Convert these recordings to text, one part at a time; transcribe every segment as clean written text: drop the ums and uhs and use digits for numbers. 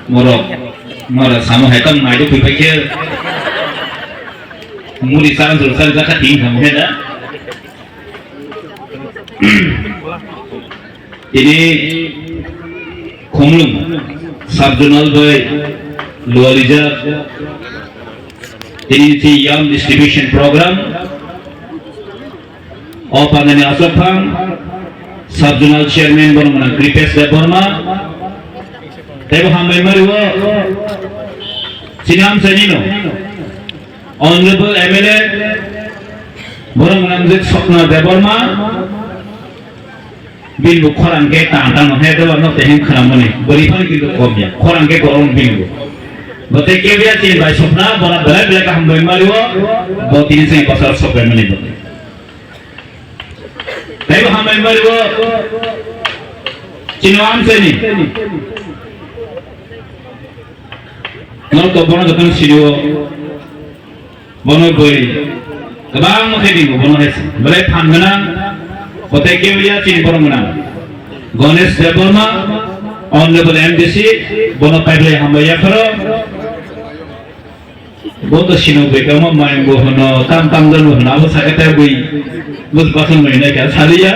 moro samu hekam mai do pipake muli sarang jurusan jaka ting kamu heda ini Khomlung subjonal by Lower Reserve ini si Young Distribution Program Opandani Asofang subjonal chairman Boromana Kripesh Deborma Tebo hambai mariwo Sinam Senino Honorable MLA Boromana Sokna Deborma Bilbu koran ke tantang hedo no tehin kharamoni borifan kintu komya koran ke koron bilbu bote kebia tin bai sopna bona bala bala ka hambai mariwo botin se pasar sopre mani bote tebo hambai mariwo Chinwam seni no to bona jotan sirio bono boi kabang mo khedi bono hes bale phangana Kote Kevia Chin Boromana Ganesh Deborma Honorable MDC Bono Paible Hambaya Faro Boto Shino Bekama Mayango Hono Tam Tam Danu Hono Abu Sakata Bui Bus Basan Maina Kya Sariya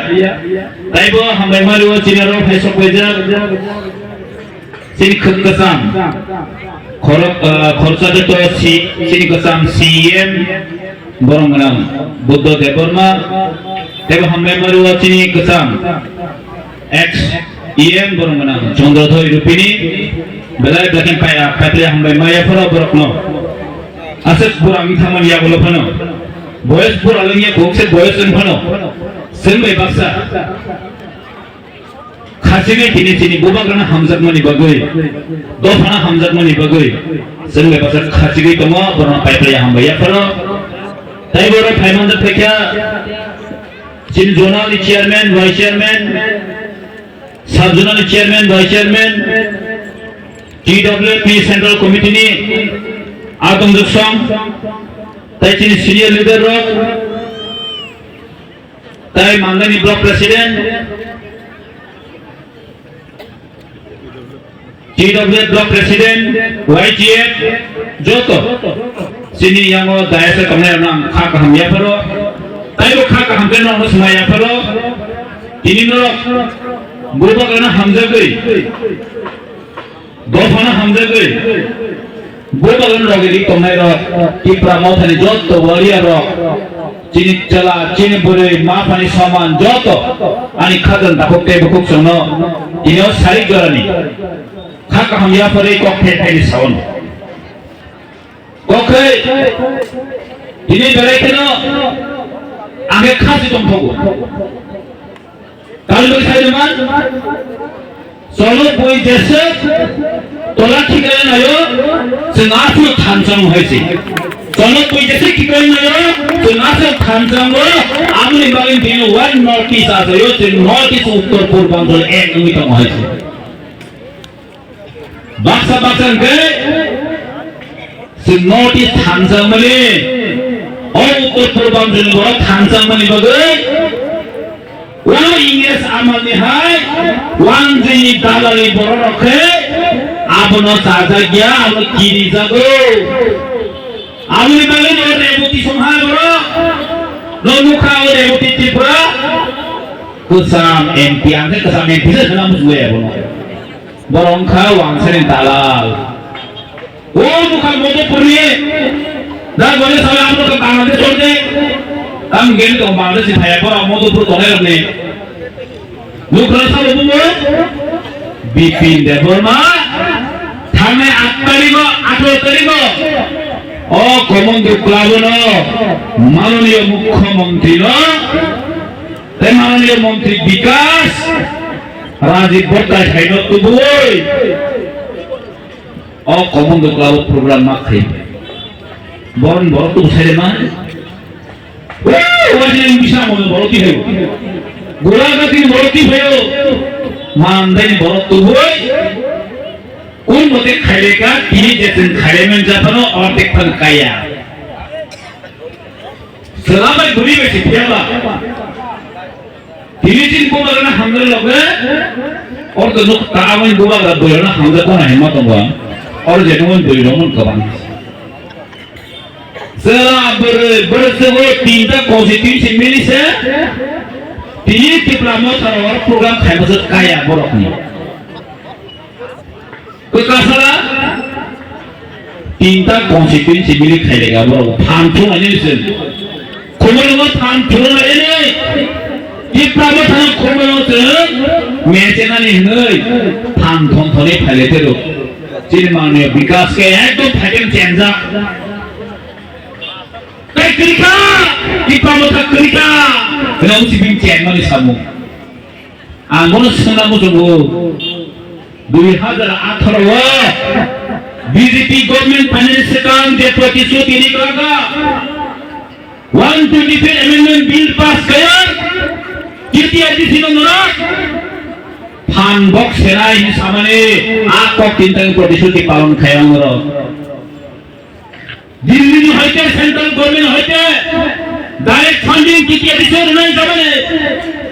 Taibo Hambay Mario Chinaro Fesok Weja Chin Khukasam Khorsa Dato Chin Kasam CM Boromana Buddha Deborma Tebo hambai maruwa chini kasam ex EM Boromana Chandradhoi Rupini belai blakin paya patle hambai maya fara borokno aset burami thaman ya bolo phano boys bur alingye gokse boys en phano senbai baksa khasine kini chini bobagrana hamzat mani bagoi do phana hamzat mani bagoi senbai baksa khasige tomo borona patle hambai ya fara tai boro phaiman thekya Chin Zonal Chairman, Vice Chairman, Sub-Zonal Chairman, Vice Chairman, TWP Central Committee ni Atom Duksam, Tai Chin Senior Leader Rock, Tai Mandani Block President, TWP Block President, YGF, Joto, Sini Yango Daesa Kamera Nam Khaka Hamya Paro, Taibo khaka hamden no smaya paro ini no boba kana hamza goi do phana hamza goi boba kana rogeri tomai ro ki pramo thani jotto wariya ro chini chala chini bore ma pani saman jotto ani khadan dakokte bukuk sono ino sari garani khaka hamya pare kokte thani saon kokhe ini berekeno Age khasi tom thogo Kalu sai man solo boi dese tola thikare nayo sengasu thanjang hoise solo boi dese thikare nayo sengasu thanjang ro amni balin dino one north east asayo te north east uttor purbanchal ek mitang hoise baksa ge se north east thanjang male उत्तर पूर्वांचल बड़ा थांसा money बगै वो English आमालनि हाय वान jenny दालालि बड़ा रखे आपनो साजा गया आप किरी जागो आमनि बाले नो रेबुति संहाय बड़ा नो मुखा रेबुति त्रिपुरा कुसाम एमपी आंसे कुसाम एमपी से नाम जुए बनो बरंखा वांसनि दालाल वो मुखा मोदे पुरिये दा बोले साले आप लोग बांग्लादेश छोड़ दे हम गेल तो बांग्लादेश से भाई पर हम तो पूरा तोड़े रखने लोग रास्ता लोगों को बिपिन देवबर्मा थाने 8 तारीख 18 तारीख ओ कमंडो क्लाब न माननीय मुख्यमंत्री न ते माननीय मंत्री विकास राजीव बट्टा खाइनो तो बोय ओ कमंडो क्लाब प्रोग्राम मा खाइ Born borotu sere man wajin bisa mo boroti heyo gula gatin boroti heyo mandai borotu hoy un mote khalega tini jetin khare men japano ortek phan kaya salamai guri bechi piyala tini jin ko magana hamdar loge or the look Tawin Buba Burana, Hamzakona and Matomba, or the Noman Buron Kaban. Sir, Bursa, Tinta Constitution Minister, the promote our program Hamza Kaya Borokni. Kukasala Tinta Constitution Military, Pantu and Innocent. Kumano Pantu and Di Prabhupada Kumano, Maintenance in Panton Tony Paletero, Chilmania, because they had to patent Chanza. Krika, Di Prabhupada Krika, and also being Chanman Samu. And one Sanamuzo, do we have the Atharawa? BJP government finance account, they produce in Nicaragua. 125 amendment bill pass kaya kiti adisi nora fan box serai ini samane akok tintang prodisuti palon kaya nora Delhi ni hoite central government hoite direct funding kiti adisi nora samane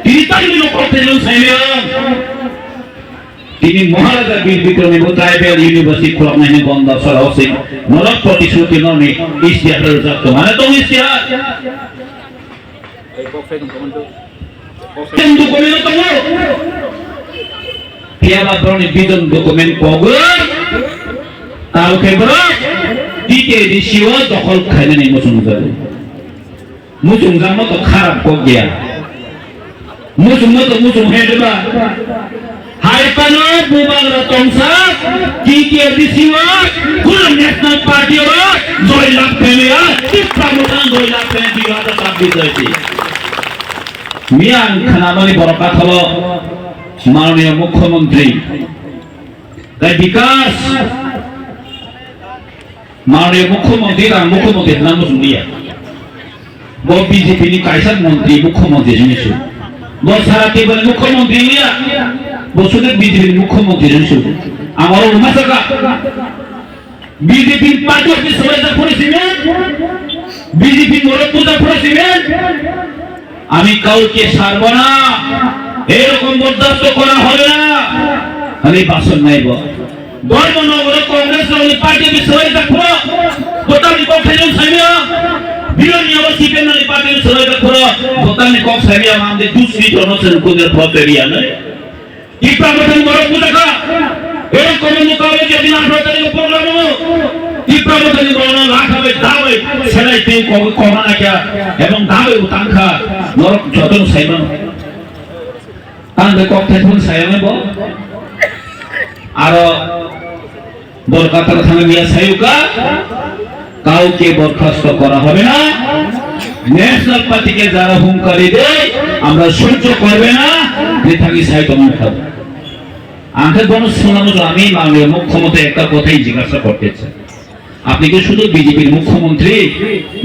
tintang ni lokte jon saimya তিনি মহারাজা বীর বিক্রমী tribal university Khulna নে বন্ধ সরাসরি নরক প্রতিশ্রুতি ননে ইস্তিহারের যত মানে তো ইস্তিহার এই বক্সে ডকুমেন্ট তো পিয়াবা ব্রনি বিজন ডকুমেন্ট পগো তাও কেবল দিতে দিশিও দখল খাইনে নে মুসুং জামো তো খারাপ কো গিয়া মুসুং হেডবা Haipano Bubala Tongsa, Kiki Adisiwa, Kula National Party or Zoila Pemia, if Pramutan Zoila Pemia, the Sabiti. Mian Kanamani Borakatalo, Maria Mukhomontri. That because Maria Mukhomontri and Mukhomontri Namusunia. Bob BJP Kaisan Montri, Mukhomontri Junisu. Bob Sarati Mukhomontri. বসুদের বিজেপির মুখ্যমন্ত্রী রয়েছে আমার মাসাকা BJP party office সবাইটা করেছিলেন BJP মোড়ক পূজা করেছিলেন আমি কাউকে ছাড়ব না এরকম বরদাস্ত করা হবে না আমি বাসন নাইব ধর্মনগর কংগ্রেস পার্টি অফিস সবাইটা করো বোতামি কখনো সামিয়া বিরোধী অবশ্যই পেনালি পার্টি সবাইটা করো বোতামি কখ সামিয়া আমাদের দুসরি জনসন কোদের প্রপেরিয়া নয় Di Pramutan Borok Putaka, Erok Komunika Wajah Dinar Protari Programu, Di Pramutan Borok Lakawe Dawe, Selai Ting Kohana Kya, Ebong Dawe Utangka, Norok Joton Saiman. Anda kok telepon saya nebo? Aro Borkata Thanga Mia Sayuka, Kau ke বরখাস্ত করা হবে না national পার্টিকে যারা হুমকারি দেয় আমরা সহ্য করবে না নেতাকে সাইতমান খাবো আমাকে বনো শোনানো আমি মাননীয় মুখ্যমন্ত্রী একটা কথাই জিজ্ঞাসা করতে চাই আপনি কি শুধু বিজেপির মুখ্যমন্ত্রী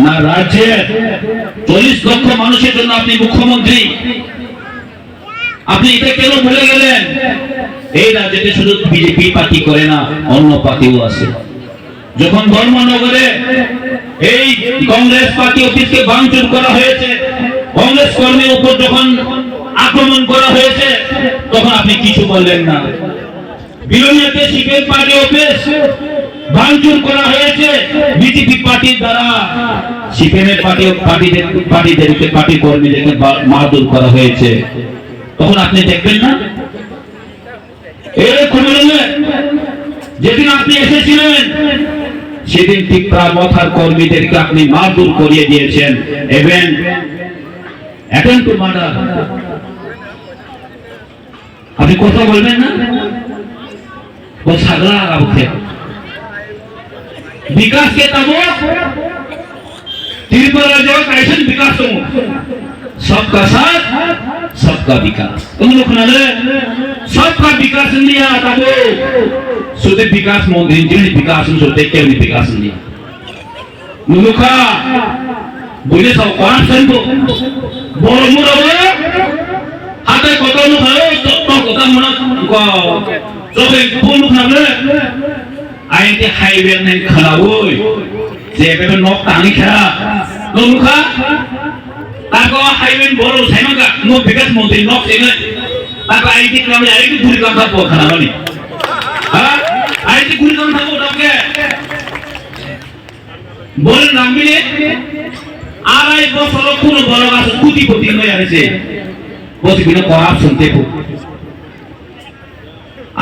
না রাজ্যের 40 লক্ষ মানুষের জন্য আপনি মুখ্যমন্ত্রী আপনি এটা কেন ভুলে গেলেন এই রাজ্যে শুধু বিজেপি পার্টি করে না অন্য পার্টিও আছে যখন ধর্মনগরে এই কংগ্রেস পার্টি অফিসকে ভাঙচুর করা হয়েছে কংগ্রেস কর্মীর উপর যখন আক্রমণ করা হয়েছে তখন আপনি কিছু বললেন না বিলোনিয়াতে সিপিএম পার্টি অফিস ভাঙচুর করা হয়েছে বিজেপি পার্টির দ্বারা সিপিএম এর পার্টিদেরকে পার্টি কর্মীদেরকে মারধর করা হয়েছে তখন আপনি দেখবেন না এরকম যেদিন আপনি এসেছিলেন সেদিন ঠিক প্রামথার কর্মীদেরকে আপনি মারধর করিয়ে দিয়েছেন এবং অ্যাটেম্প টু মার্ডার আপনি কথা বলবেন না वो सगला आउथे विकास के तबो त्रिपुरा जो कैसे विकास हो सबका साथ सबका विकास तुम लोग ना सबका विकास इंडिया तबो सुधे विकास मोदी जिन विकास सुधे क्या नहीं विकास इंडिया मुलुका बोले सब कौन संतो बोलो मुरा बोलो हाथे कोतो मुखाओ तो कोता मुना को 저게 볼룩하면 아이한테 하이웨는 가라고 제배는 nok 당이카 너무카 아고 하이웨는 뭐로 세면가 너 비가스 못해 nok 세면 তারপর আইটি ক্লাবে আইটি ঘুরি কাম থাকবো খানা মানে হ্যাঁ আইটি ঘুরি কাম থাকবো ওটাকে বলেন নাম মিলে আড়াই বছর কোন বড় গাছ কুটিপতি হয়ে আছে বসে কিনা করাপশন দেখো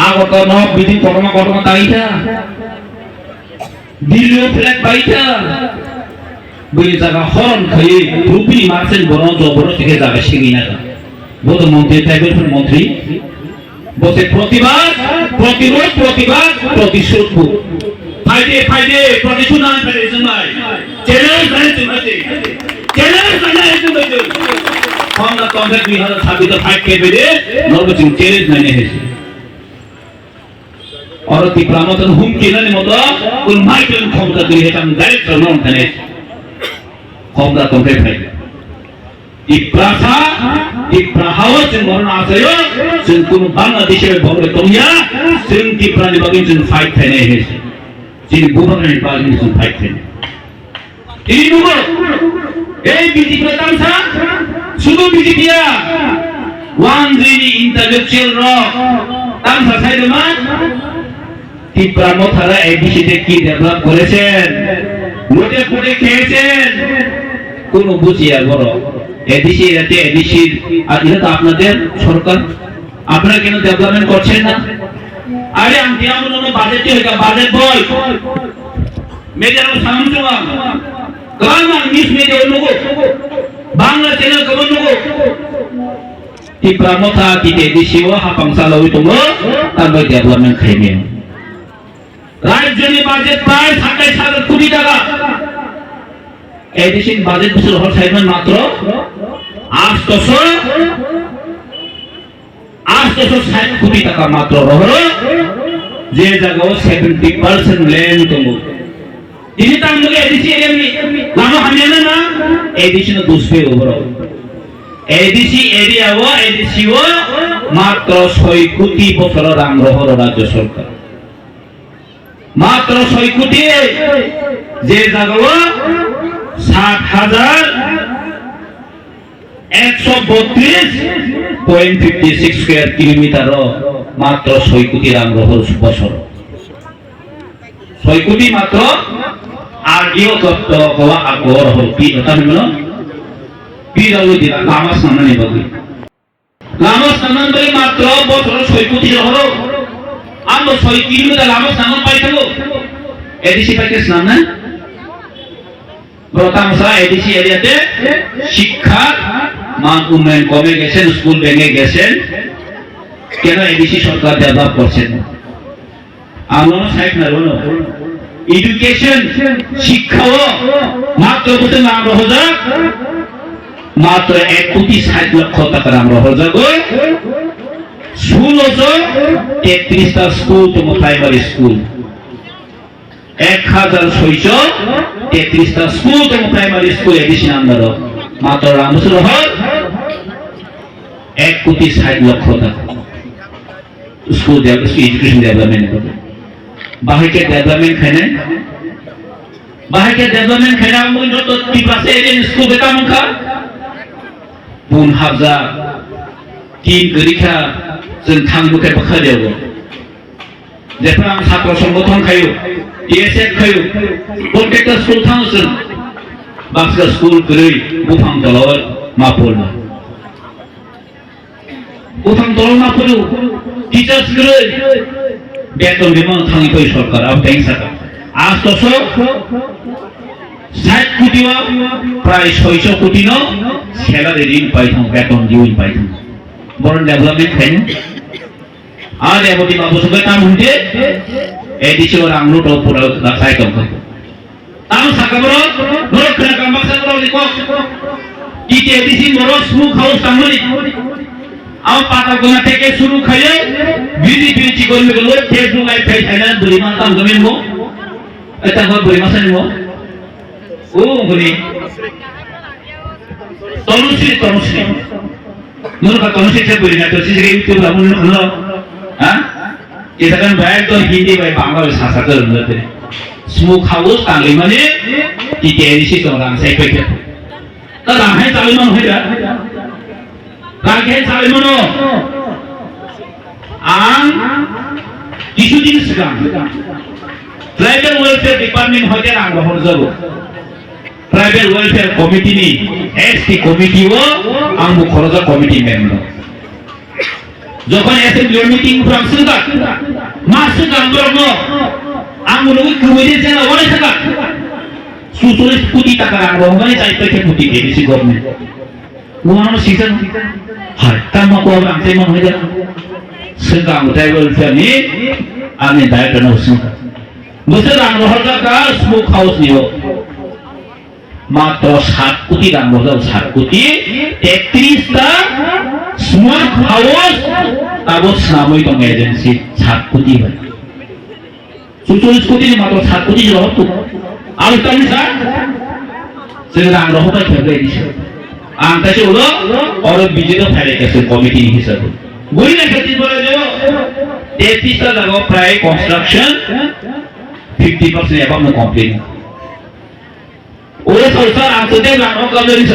আগত নব বিধি ঘটনা ঘটনা তাইটা দিল্লি ফ্ল্যাট পাইটা বই জায়গা হরন খাই রুপি মারছেন বড় জবর থেকে যাবে সিঙ্গি না বোধ মন্ত্রী ট্রাইবেল মন্ত্রী বসে প্রতিবাদ প্রতিরোধ প্রতিবাদ প্রতিশোধ ফাইদে প্রতিশোধ না ফেলে জমাই চ্যালেঞ্জ মানে জমাতে চ্যালেঞ্জ মানে জমাতে আমরা কংগ্রেস 2026 ফাইট কে বেদে নরবচিং চ্যালেঞ্জ মানে হেছে और तिप्रामतन हुमकी नने मत कोन माइकल क्षमता दुई हेताम डाइरेक्टर नन थाने क्षमता तंत्रे फाइ तिप्राहावा जों मरन आसायो जों कोन बांग्लादेशे बंगले तंगिया जों तिप्रानि बागै जों फाइट थाने हेसे जों गभर्नमेन्ट बागै जों फाइट थाने ini nugo ei BJP tamsa sudu BJP ya one really intellectual rock tamsa saidema তিপ্রামথারা এডিসিতে কি ডেভেলপ করেছেন লোটে পড়ে খেয়েছেন কোন বুঝিয়া বড় এডিসি এতে এডিসির আর এটা তো আপনাদের সরকার আপনারা কেন ডেভেলপমেন্ট করছেন না আরে আমি আমন বাজেট হইকা বাজেট বল মেডিয়ার সামজুয়া গামান মিস মেডিয়া লোগো বাংলা চ্যানেল কবন লোগো তিপ্রামথা কিতে এডিসিও হাপাংসা লই তোমো তারপর ডেভেলপমেন্ট খাইবে রাজ্যনি বাজেট প্রায় 27,000 কোটি টাকা এডিশন বাজেট বছর হল সাইমান মাত্র 860 কোটি টাকা মাত্র রহর যে জায়গাও 70% ল্যান্ড তমু ini তামলে এডিসি এরিয়ানি লানো হামিয়ানা না এডিশন দুসবে ওভার এডিসি এরিয়াও এডিসিও মাত্র 6 কোটি বছর রাম রহর রাজ্য সরকার মাত্র 6 কোটি যে জায়গা 60,132.56 স্কয়ার কিলোমিটার মাত্র 6 কোটি রাম রহর বছর 6 কোটি মাত্র আরডিও তত্ত্ব হওয়া আগর হল কি কথা হলো পিরাও দিলা লামা সামনে বলি লামা সামনে বলি মাত্র বছর 6 কোটি হলো আমরা 6 কিলোমিটার লামা সামনে পাইতাম এডিসি প্যাকেজ নাম না প্রথমসা এডিসি এরিয়াতে শিক্ষা মান উন্নয়ন কমে গেছে স্কুল ভেঙে গেছেন কেন এডিসি সরকার ডেভেলপ করছে না আমরা সাইড না বলো এডুকেশন শিক্ষাও মাত্র বলতে নাম রহজা মাত্র 1 কোটি 60 লক্ষ টাকা নাম রহজা গো স্কুল হচ্ছে 33টা স্কুল তো প্রাইমারি স্কুল 1633টা স্কুল তো প্রাইমারি স্কুল এডিশন আন্ডার মাত্র রামসুর হল 1 কোটি 60 লক্ষ টাকা স্কুল এডুকেশন ডেভেলপমেন্ট করে বাহিকে ডেভেলপমেন্ট খানে বাহিকে ডেভেলপমেন্ট খানে আমন যত কি পাশে এর স্কুল বেতা মুখা বুন হাবজা তিন গরিখা जों थांबुखे बखादेव जेफोर आं छात्र संगठन खायो टीएसएफ खायो कन्ट्रेक्टर स्कुल थांसों बाक्सा स्कुल गरै बुफां दलाव माफुल बुफां दलाव माफुल टीचार्स गरै बेतन बिमान थांनि फै सरकार आव थैंक साका आज तसो 60 कोटी प्राय 600 कोटी न सेलारि ऋण पाइथां बेतन दिउन पाइथां बरन डेभेलपमेंट खायनो आज एबोटी बाबुसुगे ताम हुंदे एडिसोर आंगलो तो पुरा लाखाय दंखो ताम साकाबरो नरक खना कामबासाबरो लिखो टीटी एडिसि मरो स्मुक हाउस तामनि आव पाता गना থেকে শুরু খায় বিজেপি চিকন গলো ফেসবুক লাইভ ফাই থাইনা বুড়িমা তাম গমিনমো এটা হয় বুড়িমা সানিমো ও গুনি Tanushree Menurut konsep saya beri nato sih jadi itu lah menurut ah kita kan baik tuh Hindi baik Bangla bahasa tu menurut ini smoke house tali mana di edisi orang saya pikir tapi ramai tali mana ada ramai tali mana आं কিছুদিন सिगां tribal welfare department हयते रां हरजाबो tribal welfare कमिटिनि ST कमिटिओ आं खरजा committee member যখন assembly meeting ফ্রান্সিকা মাসিকা ব্রহ্ম আমগুলো committee জানা বলে থাকা 47 কোটি টাকা রাখবো মানে চাইতে কোটি দিয়েছি গভর্নমেন্ট ওনার সিজন হয় কাম কো আমতে মন হয়ে যায় সেটা ট্রাইবাল ফ্যামিলি আমি দায়িত্ব নছি বুঝতে রাং রহকা স্মোক হাউস নিও মাত্র 7 কোটি রাং রহকা 7 কোটি 33 টা स्मोक हाउस ताबो सामय दं एजेंसी 7 कोटी হয় 47 कोटी मात्र 7 कोटी জবাব তো আর তাই স্যার সেটা আং রহতা খেলে দিছে আং কাছে হলো আর বিজেতা ফেলে গেছে কমিটি হিসাবে বই না খেতে বলে যে 33 টা জায়গা প্রায় কনস্ট্রাকশন 50% এবাম কমপ্লিট ওরে সরকার আনতে রানো কমিটি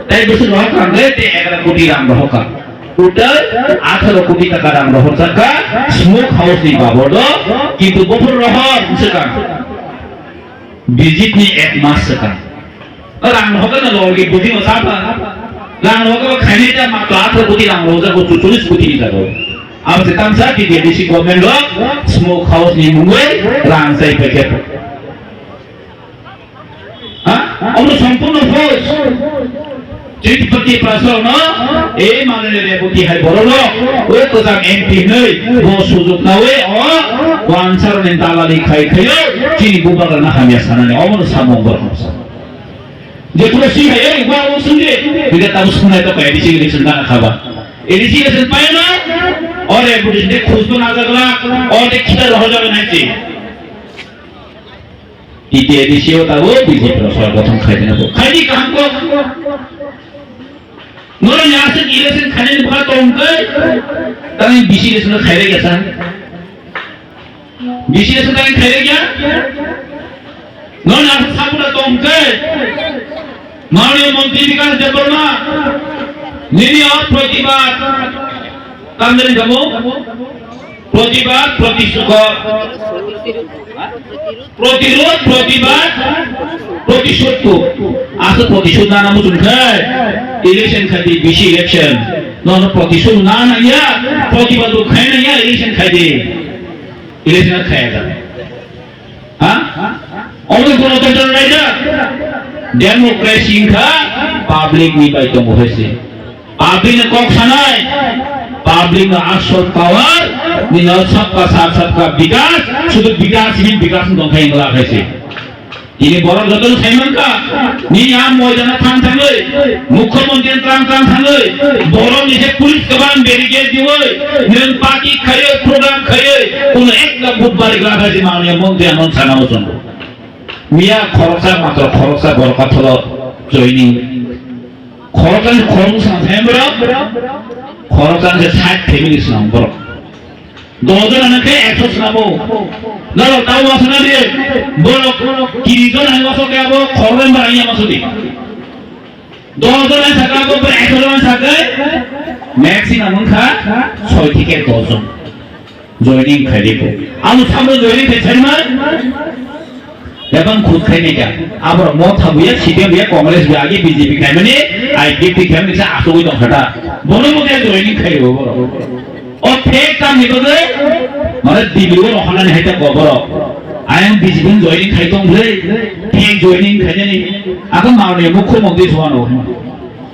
তাই বসে রহ কাঙ্গে তে 11 কোটি রাম রহকা টোটাল 18 কোটি টাকা রাম রহকা স্মোক হাউস নি বাবদ কিন্তু বফর রহ সেকান ভিজিট নি 1 মাস সেকান রাম রহকা না লগে বুঝি সাবা রাম রহকা খাইনেটা মাত্র 18 কোটি রাম রহকা 44 কোটি টাকা আর সেকান সা কি দেশি গভর্নমেন্ট লো স্মোক হাউস নি মুঙ্গই রাম সাই প্যাকেট আমরা সম্পূর্ণ ফোর্স চিটপতি প্রশ্ন এই মানে রেপতি হয় বড় লোক ওই কোজাং এমপি নই ও সুযোগ না ওই ও ওয়ানসার নে দালালি খাই খাই চিনি বুবাগার না হামিয়া সানানে অমন সামঙ্গর হসা যে পুরো সি হয় এই ওয়া ও শুনলে বিদে তাও শুনাই তো কই এডিসি ইলেকশন না খাবা এডিসি ইলেকশন পায় না और बुढ़िस ने खुद तो ना जगला और एक किधर रह जावे ना ची इते एडिसियो ताबो बीजेपी रसर प्रथम खाइदे ना खाइदी काम को नोरा यासे इलेक्शन खाने भा तोंके ताई बीसी इलेक्शन खाइरे गया सा बीसी इलेक्शन ताई खाइरे गया नोरा साबुला तोंके माननीय मंत्री विकास देबर्मा निनी और प्रतिबाद কামদানি যাবো প্রতিবাদ প্রতিরোধ প্রতিবাদ প্রতিশোধ আসলে প্রতিশোধ না নাম শুনখায় ইলেকশন খাদি বেশি ইলেকশন নন প্রতিশোধ না নাইয়া প্রতিবাদ খায় না ইয়া ইলেকশন খাদি ইলেকশন খায় যাবে হ্যাঁ অনেক গণতন্ত্র নাই না ডেমোক্রেসি খা পাবলিক নির্বাচিত হয়েছে পাবলিক কক সানায় পাবলিক আসল পাওয়ার নিনা সবকা সাথ সবকা বিকাশ শুধু বিকাশহীন বিকাশ দখাই গলা হয়েছে ইনি বড় যত সাইমনকা নি আম ময়দানে থাম থামে মুখ্যমন্ত্রী ত্রাণ থামে বড় নিচে পুলিশ কমান ব্যারিকেড দিওই নিন পার্টি খায় প্রোগ্রাম খায় কোন একটা বুধবার গলা হয়েছে মাননীয় মন্ত্রী আনন্দ সানাওচন মিয়া খরচা মাত্র খরচা বড় কথা হলো জয়নিং খরচা খরচ হেমরা খরচান যে 60 ফ্যামিলি নাম বড় 10 জন নাকি 100 নামো না তাও আসনা দিয়ে বড় 30 জন আসকে আবো খরচেন বাড়াই আমসদি 10 জন থাকাবো 100 জন থাকে ম্যাক্সিমাম খা 6 থেকে 10 জন জয়েনিং খাইব আমি সামনে জয়েনিং খাইছেন না এবং খুদ খাইনে যা আবার মত হাবিয়া সিপিএম বিয়া কংগ্রেস বিয়া আগে বিজেপি খাই মানে আইপিপি খাই মানে আসই দং হাটা বড় মতে জয়েনিং খাইব বড় ও ফেক কাম নিবদে মানে দিবিও রহনানি হাইতা গবর আইন বিজেপি জয়েনিং খাইতং বলে ফেক জয়েনিং খাইনি এখন মাননীয় মুখ্যমন্ত্রী সমানো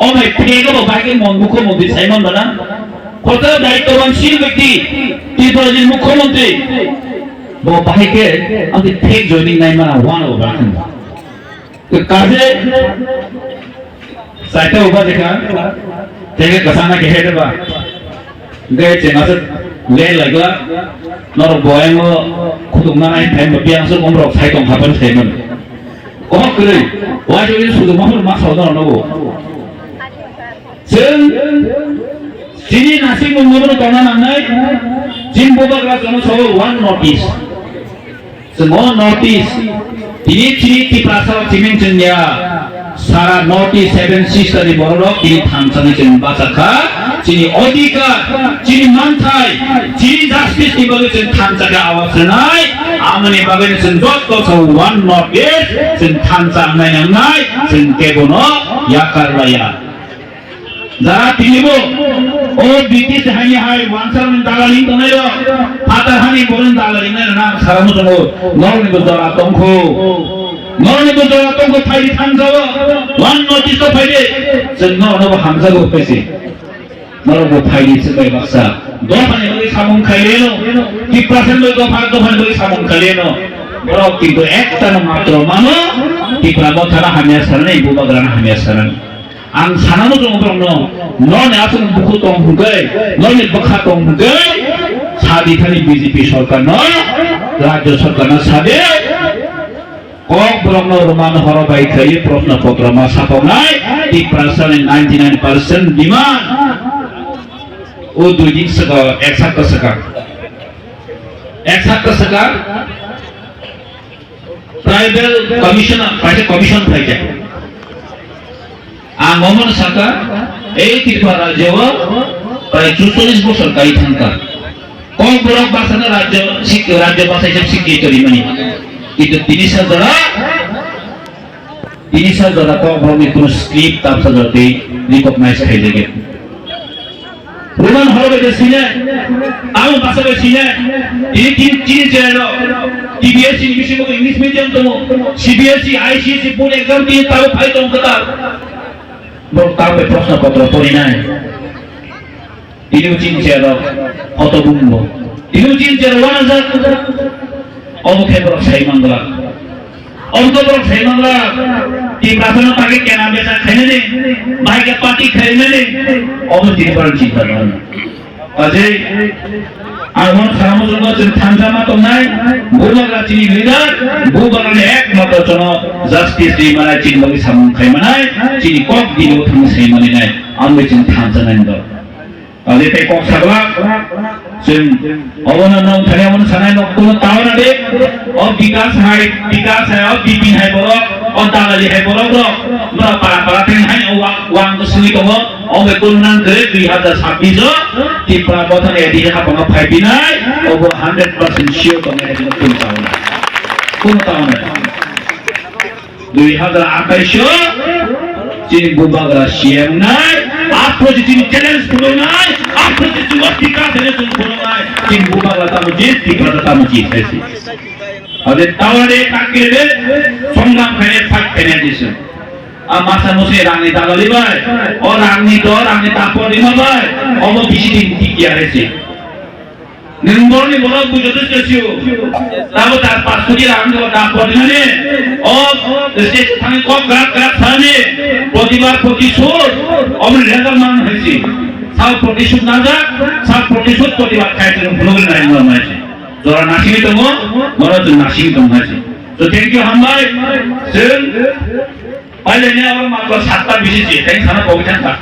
ও ভাই ফেক গো বাইকে মুখ্যমন্ত্রী সাইমন বানা কত দায়িত্ববান শীল ব্যক্তি ত্রিপুরার মুখ্যমন্ত্রী वो भाई के अभी फेक जॉइनिंग नहीं मना हुआ ना वो बात तो काजे साइट ऊपर देखा तेरे कसाना के हेड बा गए चेना से ले लगा नॉर बॉय मो खुद उन्ना नहीं टाइम बपिया से कम रोक साइट कम हापन से मन कौन करे वहाँ जो ये सुधु माहौल मास होता है ना वो sen sini nasi mengurus tanah nanai jin boba kelas kamu sawo one notice semua notice ini ciri di pasal cimen cendia सारा north east 7 sister di borok ini thamsani chen basaka Chini odika, chini mantai, chini justice ni bagai sen thansa ke awas nai, amani bagai sen jot ko so one not yes, sen thansa nai nai, sen kebono yakar raya. Zara tinibo, oh British hani hai, wansar men dalali to nai ro, father hani bolen dalali nai na, saramu jongo, nor ni bojara tongko. 너는 또 저가 또 파일이 탐사와 완노티스 파일이 너는 함사고 패시 너는 파일이 있을 박사 너 판에 거기 사몽 칼레노 디프라센 거 파도 판 거기 사몽 칼레노 뭐라 কিন্তু একটা는 মাত্র মানো 디프라고 타라 하면 사는 이부바그라는 하면 사는 안 사나노 정도로 너네 아픈 부코 동부게 너네 버카 동부게 사디타니 비제피 সরকার নয় রাজ্য সরকার না সাদে Kok berangno rumah horo baik kaya profna programa saponai di perasaan 99% demand. Oh tujuh sekar, eksak sekar. Tribal commissioner, private commission saja. Angomon sekar, Tripura Jawa, pada 44 bosor kali tangkar. Kok berang bahasa raja bahasa Islam sikit dari mana? Itu tinisa dara kau belum itu skrip tak seperti recognize aja gitu. Rumah hal itu sini, aku bahasa sini, ini ciri ciri TBS ini bisa bukan English medium tu, CBSE, ICSE pun exam dia tahu baik tu kata, belum tahu prasna patra porinai. Ini ciri ciri auto bumbo, ini ciri ciri mana saja. অমুখে বড় সেই মঙ্গলা অমুক বড় সেই মঙ্গলা কি প্রার্থনা তাকে কেনা বেচা খাইনে নে ভাইকে পার্টি খাইনে নে অমুক তিনি বড় চিন্তা করেন অজয় আগমন সারামো জন্য থানজামা তো নাই বুবাগরা চিনি লিডার বুবাগরা একমাত্র জন জাস্টিস দি মানে চিনি বলি সামন খাই মানায় চিনি কক দিলো থাম সেই মানে নাই আমি চিনি থানজানাইন্দ Ada pekok sabak, sen awan nong thane awan sanai nong kuno tahu nade, bikas hai, bipin hai borok, dalali hai borok borok, mula para teng hai uang kesini kamu, bekul nang kere 2026 di pelabuhan edi ha pangap hai binai, 100% sure kamu edi kuno tahu nade, 2028 Cini bubagra siang nai, apa je cini challenge pulau nai, apa je cuma tika challenge pulau nai, cini bubagra tamu jis, tika tamu jis esi. Ada tahu ada kakek ada, songgam kene fat kene jisu. Masa musim rangi tak libat, orang ni tapor lima bay, orang bisi tinggi esi. Nengborni bola bujutus kesiu, tahu tak pas suji rangi orang tapor lima ni, দেশে স্থানে কম গ্রাম স্থানে প্রতিবার প্রতিশোধ অমর রেজাল মান হয়েছে সব প্রতিশোধ না যাক সব প্রতিশোধ প্রতিবার খাইছে ভুলগুলো নাই মন হয়েছে যারা নাসিমি তম মনে হচ্ছে নাসিমি তম হয়েছে তো থ্যাংক ইউ হামবাই সেন পাইলে নিয়ে আবার মাত্র 7টা বিশেছে তাই সানা পবিত্র থাক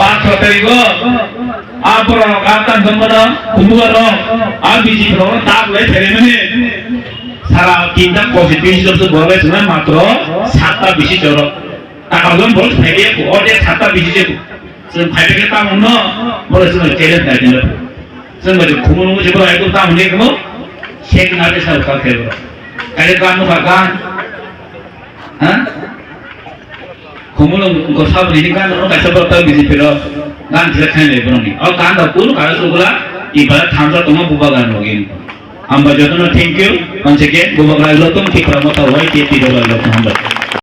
আর সরকারি গো আপর কাতান জন্মনা কুমুগার আর বিজি প্রো তাপ লয়ে ফেরে মানে সারা তিনটা পজিটিভ হিসাবে বলেছে না মাত্র 7টা বেশি জড় টাকা জন বল ফেলে ওরে 7টা বেশি যে sen ফাইবে তা মন বলেছে না চ্যালেঞ্জ নাই দিল sen বলে ঘুমনো যে বলে একদম তা মনে কেমন শেখ নাতে সরকার খেলো কালে গান গান হ্যাঁ ঘুমনো গোসা বলি গান ও কাছে বলতা বিজি পেলো গান দিলে খাই নেই বনি আর গান দা কোন কাগজগুলা এবার থামসা তোমার বুবা গান login Hamba jodoh thank you once again bubagra lotum ki pramota wai ti ti dola lotum hamba